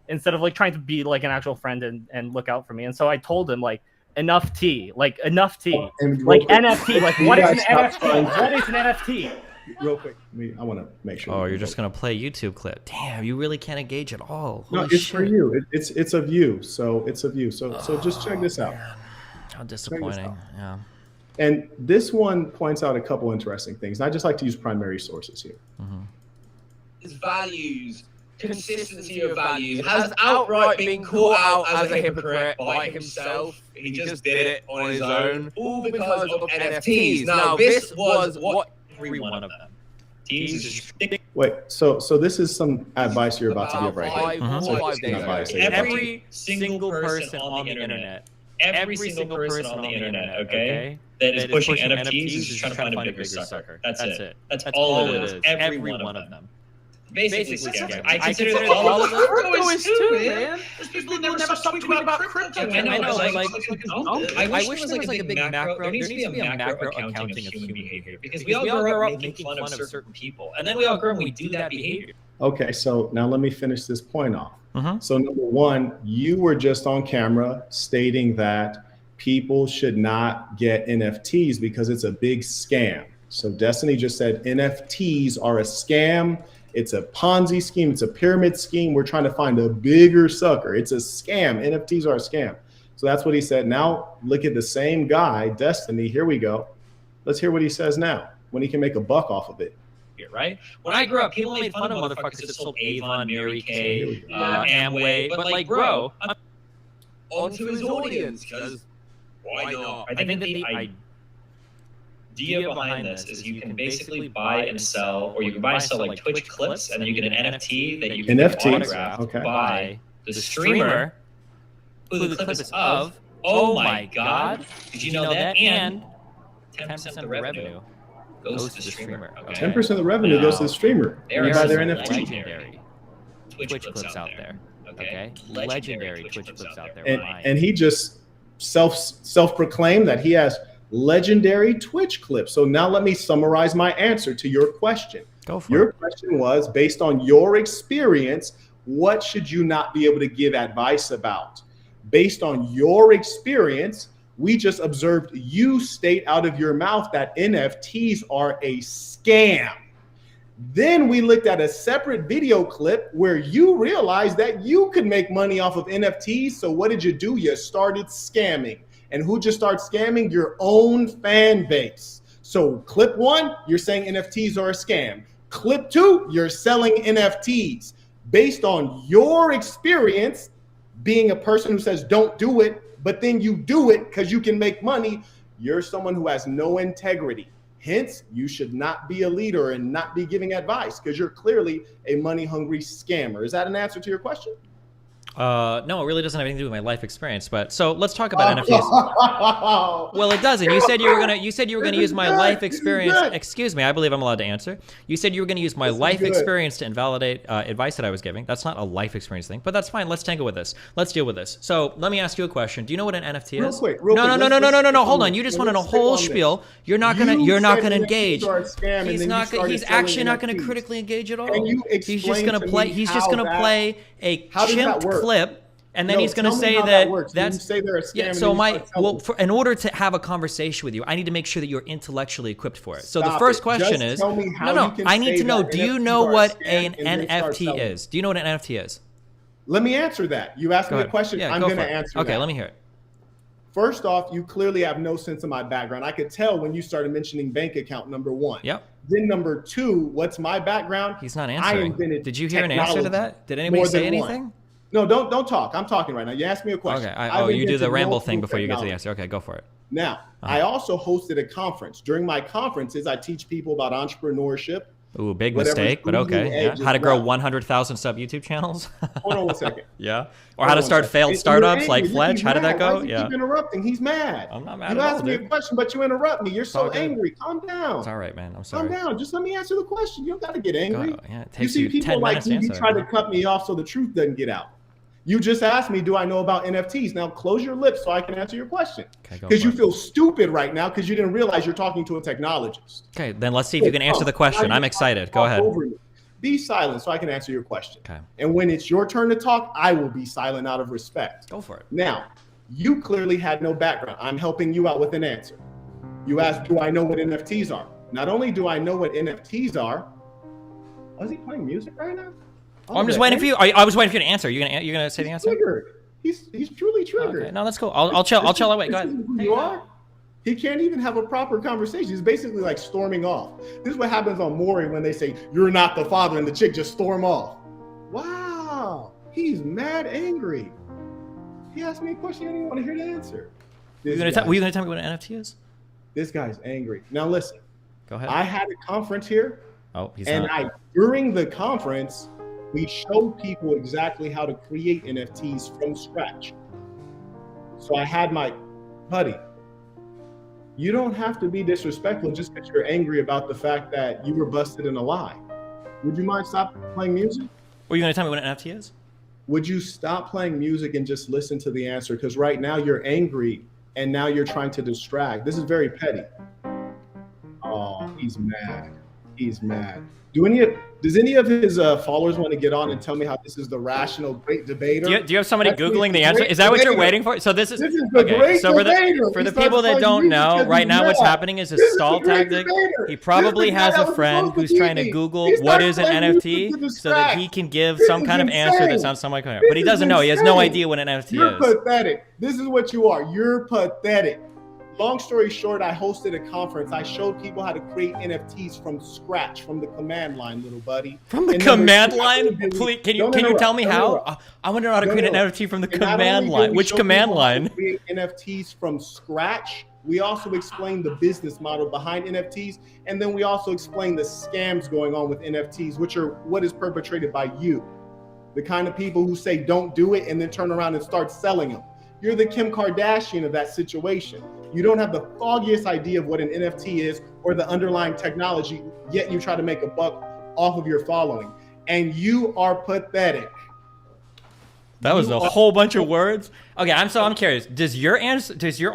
instead of like trying to be like an actual friend and look out for me. And so I told him like enough tea, like NFT, like what is an NFT? What is an NFT? Real quick, I want to make sure. Oh, you're just gonna play YouTube clip. Damn, you really can't engage at all. No, it's for you. It's of you. So it's of you. So just check this out. Man. How disappointing. Yeah. And this one points out a couple interesting things. And I just like to use primary sources here. His values, consistency of values, has outright been caught out as a hypocrite by himself. He just did it on his own, all because of NFTs. Now, this was what every one of them. Wait, so this is some advice you're about to give right here. So 5 days. Every single person on the internet. Every single person on the internet, okay, that is pushing NFTs is just trying to find a bigger sucker. That's it. That's all it is. Every one of them. Basically, I consider that all of them. Crypto is too, man. There's people that never stop tweeting about crypto. I know, I wish there was like a big macro. There needs to be a macro accounting of human behavior because we all grow up making fun of certain people, and then we all grow and we do that behavior. Okay, so now let me finish this point off. So number one, you were just on camera stating that people should not get NFTs because it's a big scam. So Destiny just said NFTs are a scam. It's a Ponzi scheme. It's a pyramid scheme. We're trying to find a bigger sucker. It's a scam. NFTs are a scam. So that's what he said. Now look at the same guy, Destiny. Here we go. Let's hear what he says now when he can make a buck off of it. Right? When I grew up, people made fun of motherfuckers that sold Avon, Mary Kay, Amway, but like, bro, onto his audience, because why not? I think that the idea behind this is you can basically buy and sell, or you can buy and sell like Twitch clips, and then you get an NFT that you can autograph by the streamer who the clip is of. Oh my God! Did you know that? And 10% of the revenue goes to the streamer. 10% of the revenue goes to the streamer. There are their NFT. Legendary Twitch clips out there. Okay, legendary Twitch clips out there. And he just self-proclaimed that he has legendary Twitch clips. So now let me summarize my answer to your question. Go for Your question was, based on your experience, what should you not be able to give advice about? Based on your experience, we just observed you state out of your mouth that NFTs are a scam. Then we looked at a separate video clip where you realized that you could make money off of NFTs. So what did you do? You started scamming. And who just started scamming? Your own fan base. So clip one, you're saying NFTs are a scam. Clip two, you're selling NFTs. Based on your experience, being a person who says don't do it, but then you do it because you can make money, you're someone who has no integrity. Hence, you should not be a leader and not be giving advice because you're clearly a money-hungry scammer. Is that an answer to your question? No, it really doesn't have anything to do with my life experience. But so let's talk about NFTs. Well, it doesn't. You said you were gonna use my life experience. Excuse me, I believe I'm allowed to answer. You said you were gonna use my life experience to invalidate advice that I was giving. That's not a life experience thing, but that's fine. Let's tangle with this. Let's deal with this. So let me ask you a question. Do you know what an NFT is? No. Hold on. You just wanted a whole spiel. You're not gonna engage. He's actually not gonna critically engage at all. He's just gonna play. He's just gonna play a chimp clip, and then he's going to say that's in order to have a conversation with you, I need to make sure that you're intellectually equipped for it. So the first question is, I need to know, do you know what an NFT is? Do you know what an NFT is? Let me answer that. You asked me a question. I'm going to answer Okay, let me hear it. First off, you clearly have no sense of my background. I could tell when you started mentioning bank account, number one. Yep. Then number two, what's my background? He's not answering. Did you hear an answer to that? Did anybody say anything? No, don't talk. I'm talking right now. You asked me a question. Okay. You do the ramble thing before you get to the answer. Okay, go for it. Now, I also hosted a conference. During my conferences, I teach people about entrepreneurship. Ooh, big mistake, but okay. Yeah. How to grow 100,000 sub YouTube channels. Hold on one second. Yeah. Or how to start failed startups like Fledge. How did that go? Yeah. Keep interrupting. He's mad. I'm not mad You asked me a question, but you interrupt me. You're so angry. Calm down. It's all right, man. I'm sorry. Calm down. Just let me answer the question. You don't got to get angry. Yeah, it You takes see people 10 like minutes to you, you answer. try to cut me off so the truth doesn't get out. You just asked me, do I know about NFTs? Now close your lips so I can answer your question. Because you feel stupid right now because you didn't realize you're talking to a technologist. Okay, then let's see if you can answer the question. I'm excited. Go ahead. be silent so I can answer your question. Okay. And when it's your turn to talk, I will be silent out of respect. Go for it. Now, you clearly had no background. I'm helping you out with an answer. You asked, do I know what NFTs are? Not only do I know what NFTs are, is he playing music right now? Oh, I'm just waiting for you. I was waiting for you to answer. You're gonna say the answer? Triggered. He's truly triggered. Okay. No, that's cool. I'll chill. I'll chill. I'll wait. Go ahead. Who you are? He can't even have a proper conversation. He's basically like storming off. This is what happens on Maury when they say, you're not the father, and the chick just storm off. Wow. He's mad angry. He asked me a question I didn't want to hear the answer. Were you going to tell me what an NFT is? This guy's angry. Now listen. Go ahead. I had a conference here. Oh, he's and not. During the conference, we showed people exactly how to create NFTs from scratch. So I had my buddy. You don't have to be disrespectful just because you're angry about the fact that you were busted in a lie. Would you mind stop playing music? Were you going to tell me what an NFT is? Would you stop playing music and just listen to the answer? Because right now you're angry and now you're trying to distract. This is very petty. Oh, he's mad. He's mad. Does any of his followers want to get on and tell me how this is the rational great debater? Do you have somebody Googling the answer? Is that what you're waiting for? So this is the okay. great So debater. For the people that don't know, right now what's happening is a stall tactic. He probably has a friend who's trying to Google what is an NFT so that he can give some kind of answer that sounds somewhat clear. But he doesn't know. He has no idea what an NFT is. You're pathetic. This is what you are. You're pathetic. Long story short, I hosted a conference. I showed people how to create NFTs from scratch, from the command line, little buddy. From the command line? Please, can you tell me how? I want to know how to create an NFT from the command line. Which command line? Create NFTs from scratch. We also explain the business model behind NFTs, and then we also explain the scams going on with NFTs, which are what is perpetrated by you, the kind of people who say don't do it and then turn around and start selling them. You're the Kim Kardashian of that situation. You don't have the foggiest idea of what an NFT is or the underlying technology, yet you try to make a buck off of your following. And you are pathetic. That was a whole bunch of words. Okay, I'm curious. Does your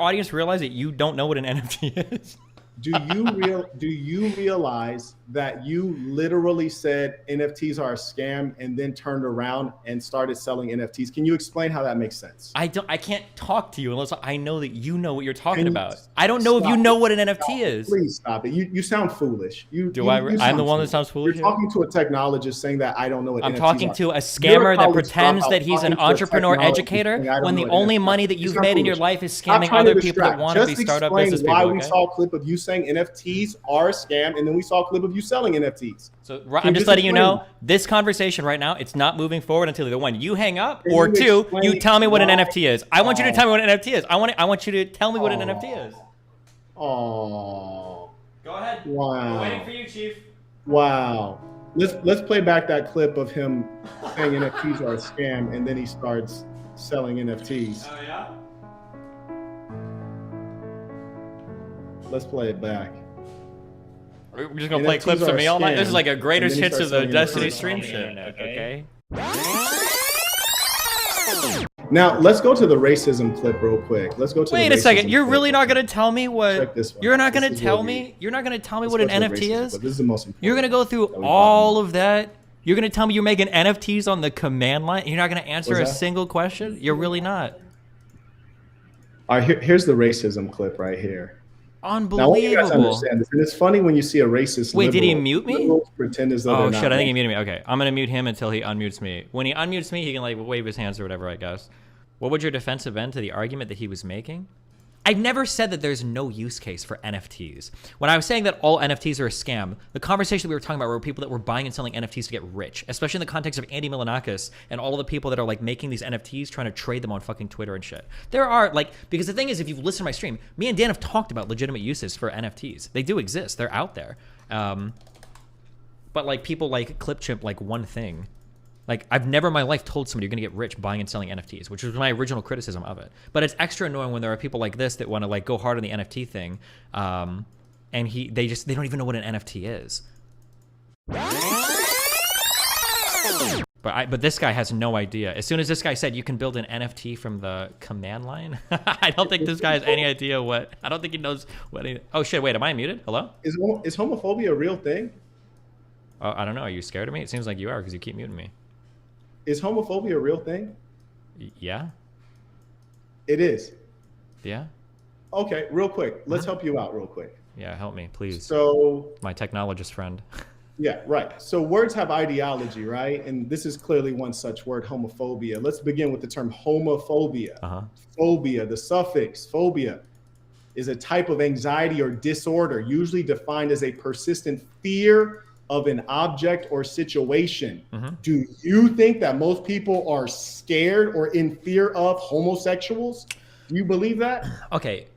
audience realize that you don't know what an NFT is? Do you realize that you literally said NFTs are a scam and then turned around and started selling NFTs? Can you explain how that makes sense? I can't talk to you unless I know that you know what you're talking about. I don't know if you know what an NFT is. Please stop it. You sound foolish. I'm the one that sounds foolish? You're talking to a technologist saying that I don't know what I'm NFTs talking are. to a scammer that pretends that he's an entrepreneur educator when the only money that you've made in your life is scamming other people that want to be startup business people. Why we saw a clip of you saying NFTs are a scam, and then we saw a clip of you selling NFTs. So I'm just letting you know, this conversation right now, it's not moving forward until either one, you hang up, or two, you tell me what an NFT is. I want you to tell me what an NFT is. I want you to tell me what an NFT is. Oh. Go ahead. Wow. I'm waiting for you, Chief. Wow. Let's play back that clip of him saying NFTs are a scam, and then he starts selling NFTs. Oh yeah. Let's play it back. We're just gonna play clips of me all night. This is like a greatest hits of the Destiny stream shit. Okay. Now let's go to the racism clip real quick. Let's go to. Wait a second. You're really not gonna tell me what? Check this one. You're not gonna tell me. You're not gonna tell me what an NFT is. This is the most important. You're gonna go through all of that. You're gonna tell me you're making NFTs on the command line. You're not gonna answer a single question. You're really not. All right. Here's the racism clip right here. Unbelievable. Now, I want you guys to understand this, and it's funny when you see a racist. Wait, did he mute me? Pretend as though oh shit! I think he muted me. Okay, I'm gonna mute him until he unmutes me. When he unmutes me, he can like wave his hands or whatever, I guess. What would your defense have been to the argument that he was making? I've never said that there's no use case for NFTs. When I was saying that all NFTs are a scam, the conversation that we were talking about were people that were buying and selling NFTs to get rich, especially in the context of Andy Milonakis and all of the people that are like making these NFTs, trying to trade them on fucking Twitter and shit. There are like, because the thing is, if you've listened to my stream, me and Dan have talked about legitimate uses for NFTs. They do exist. They're out there. But like people like Clipchimp, like one thing. Like, I've never in my life told somebody you're going to get rich buying and selling NFTs, which was my original criticism of it. But it's extra annoying when there are people like this that want to like go hard on the NFT thing, and they don't even know what an NFT is. But this guy has no idea. As soon as this guy said you can build an NFT from the command line, I don't think this guy has any idea what. I don't think he knows what. Oh shit! Wait, am I muted? Hello? Is homophobia a real thing? I don't know. Are you scared of me? It seems like you are because you keep muting me. Is homophobia a real thing? Yeah. It is. Yeah. Okay, real quick. Let's help you out real quick. Yeah, help me, please. So, my technologist friend. Yeah, right. So words have ideology, right? And this is clearly one such word, homophobia. Let's begin with the term homophobia. Phobia, the suffix phobia, is a type of anxiety or disorder, usually defined as a persistent fear of an object or situation. Do you think that most people are scared or in fear of homosexuals? Do you believe that? Okay.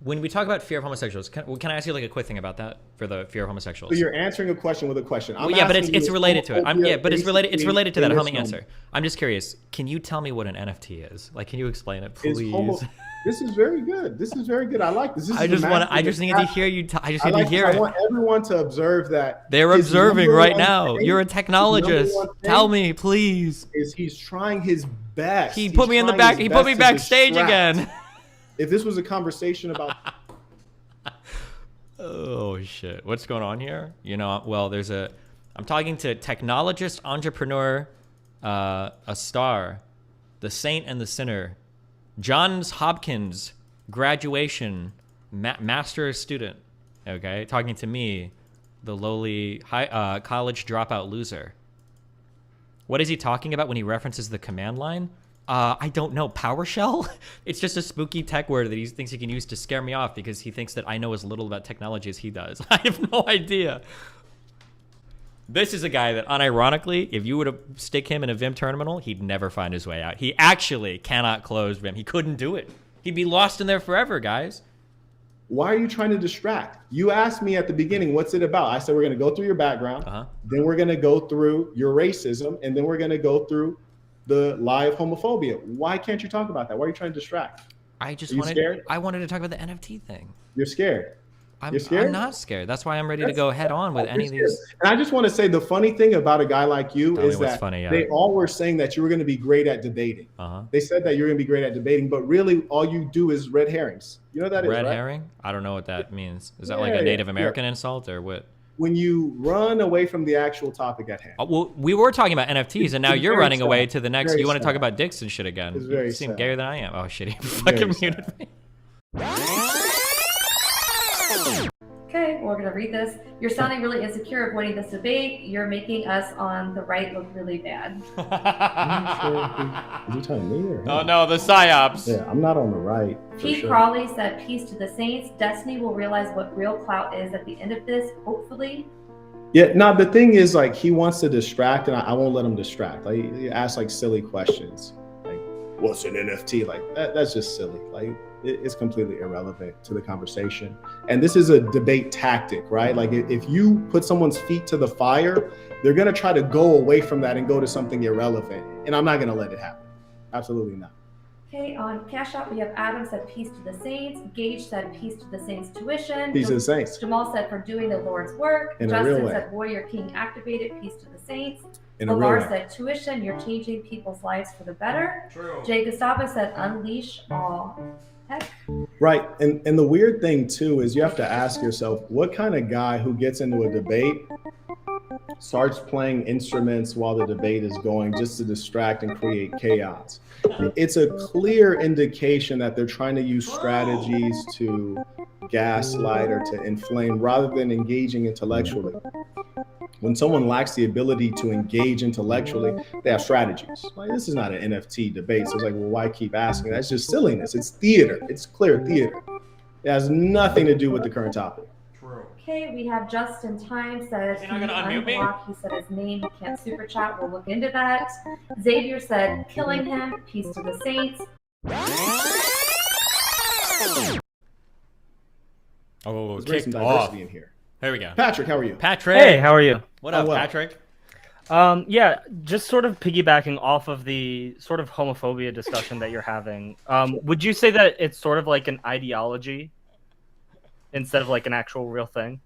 When we talk about fear of homosexuals, can I ask you like a quick thing about that for the fear of homosexuals? So you're answering a question with a question. Well, yeah, but it's related to it. Yeah, but it's related to that. Help me answer. I'm just curious. Can you tell me what an NFT is? Like, can you explain it, please? This is very good. This is very good. I like this. I just need to hear you. I just need to hear it. I want everyone to observe that. They're observing right now. You're a technologist. Tell me, please. He's trying his best. He put me in the back. He put me backstage again. If this was a conversation about... Oh, shit. What's going on here? You know, well, I'm talking to technologist, entrepreneur, a star, the saint and the sinner, Johns Hopkins graduation, master student, okay? Talking to me, the lowly college dropout loser. What is he talking about when he references the command line? I don't know. PowerShell? It's just a spooky tech word that he thinks he can use to scare me off because he thinks that I know as little about technology as he does. I have no idea. This is a guy that, unironically, if you were to stick him in a Vim terminal, he'd never find his way out. He actually cannot close Vim. He couldn't do it. He'd be lost in there forever, guys. Why are you trying to distract? You asked me at the beginning, what's it about? I said, we're going to go through your background. Then we're going to go through your racism. And then we're going to go through the lie of homophobia. Why can't you talk about that? Why are you trying to distract? I wanted to talk about the NFT thing. You're scared. You're scared? I'm not scared. That's why I'm ready to go head on with any of these. And I just want to say the funny thing about a guy like you is that they all were saying that you were going to be great at debating. They said that you're going to be great at debating, but really all you do is red herrings. You know what that is, right? Red herring? I don't know what that means. Is that like a Native American insult or what? When you run away from the actual topic at hand. Well, we were talking about NFTs, and now you're running away to the next. You want to talk about dicks and shit again? You seem gayer than I am. Oh shit! He fucking muted me. Okay, we're gonna read this. You're sounding really insecure of winning this debate. You're making us on the right look really bad. Is he telling me or him? Oh no, the psyops. Yeah, I'm not on the right. Pete Crawley said, "Peace to the Saints. Destiny will realize what real clout is at the end of this, hopefully." Yeah, no, the thing is, like, he wants to distract, and I won't let him distract. Like, he asks like silly questions, like, "What's an NFT?" Like that's just silly. Like, it's completely irrelevant to the conversation. And this is a debate tactic, right? Like, if you put someone's feet to the fire, they're gonna try to go away from that and go to something irrelevant. And I'm not gonna let it happen. Absolutely not. Okay, on Cash App, we have Adam said, "Peace to the Saints." Gage said, "Peace to the Saints tuition." Peace to the Saints. Jamal said, "For doing the Lord's work." In a real way. Justin said, "Warrior King activated." Peace to the Saints. In a real way. Valar said, "Tuition, you're changing people's lives for the better." True. Jay Gustavo said, "Unleash all heck." Right, and the weird thing too is you have to ask yourself, what kind of guy who gets into a debate starts playing instruments while the debate is going just to distract and create chaos? It's a clear indication that they're trying to use strategies to gaslight or to inflame rather than engaging intellectually. When someone lacks the ability to engage intellectually, they have strategies. Like, this is not an NFT debate. So it's like, well, why keep asking? That's just silliness. It's theater. It's clear theater. It has nothing to do with the current topic. True. Okay, we have Justin Time said, he not gonna unmute me? He said his name, he can't super chat. We'll look into that. Xavier said, "Killing him." Peace to the Saints. Oh, Let's bring some kicked off. diversity in here. There we go. Patrick, how are you? Patrick. Hey, how are you? What up, well. Patrick? Yeah, just sort of piggybacking off of the sort of homophobia discussion that you're having. Would you say that it's sort of like an ideology instead of like an actual real thing?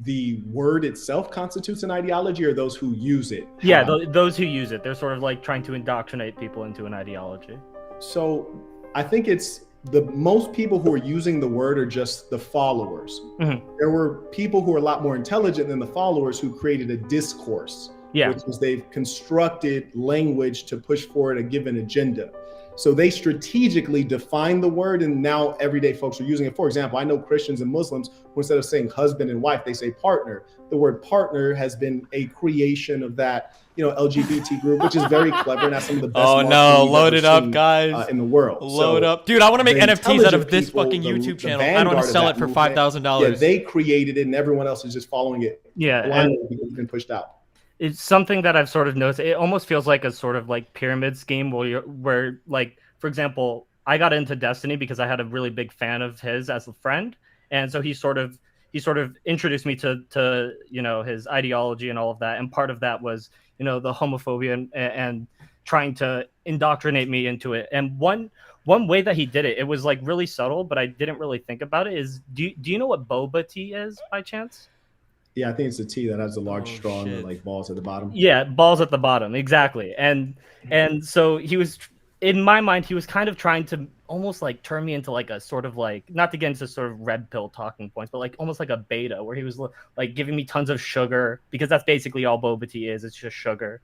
The word itself constitutes an ideology, or those who use it? Yeah, those who use it. They're sort of like trying to indoctrinate people into an ideology. So I think it's the most people who are using the word are just the followers. There were people who are a lot more intelligent than the followers who created a discourse, which is they've constructed language to push forward a given agenda. So they strategically define the word, and now everyday folks are using it. For example, I know Christians and Muslims who instead of saying husband and wife, they say partner. The word partner has been a creation of that, LGBT group, which is very clever, and that's some of the best. Oh no, load it up, guys! In the world, load up, dude. I want to make NFTs out of this fucking YouTube channel. I don't want to sell it for $5,000. Yeah, they created it, and everyone else is just following it. Yeah, and it's been pushed out. It's something that I've sort of noticed. It almost feels like a sort of like pyramid scheme where like, for example, I got into Destiny because I had a really big fan of his as a friend. And so he sort of introduced me to his ideology and all of that. And part of that was, the homophobia and trying to indoctrinate me into it. And one way that he did it, it was like really subtle, but I didn't really think about it, is do you know what boba tea is by chance? Yeah, I think it's a T that has a large straw and like balls at the bottom. Yeah, balls at the bottom, exactly. And so he was, in my mind, he was kind of trying to almost like turn me into like a sort of like, not to get into sort of red pill talking points, but like almost like a beta, where he was like giving me tons of sugar, because that's basically all boba tea is. It's just sugar,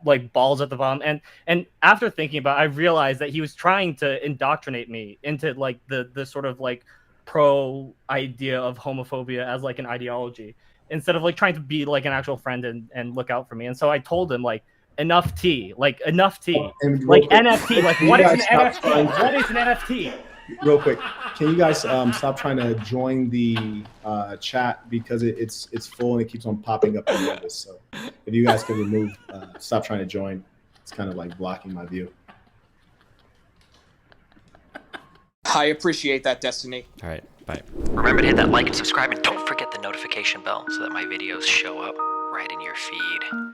like balls at the bottom. And after thinking about it, I realized that he was trying to indoctrinate me into like the sort of like pro idea of homophobia as like an ideology, instead of like trying to be like an actual friend and look out for me. And so I told him like enough tea, like NFT, like what is an NFT? What is an NFT? Real quick, can you guys stop trying to join the chat, because it's full and it keeps on popping up in this. So if you guys could remove, stop trying to join. It's kind of like blocking my view. I appreciate that, Destiny. All right, bye. Remember to hit that like and subscribe, and don't forget the notification bell so that my videos show up right in your feed.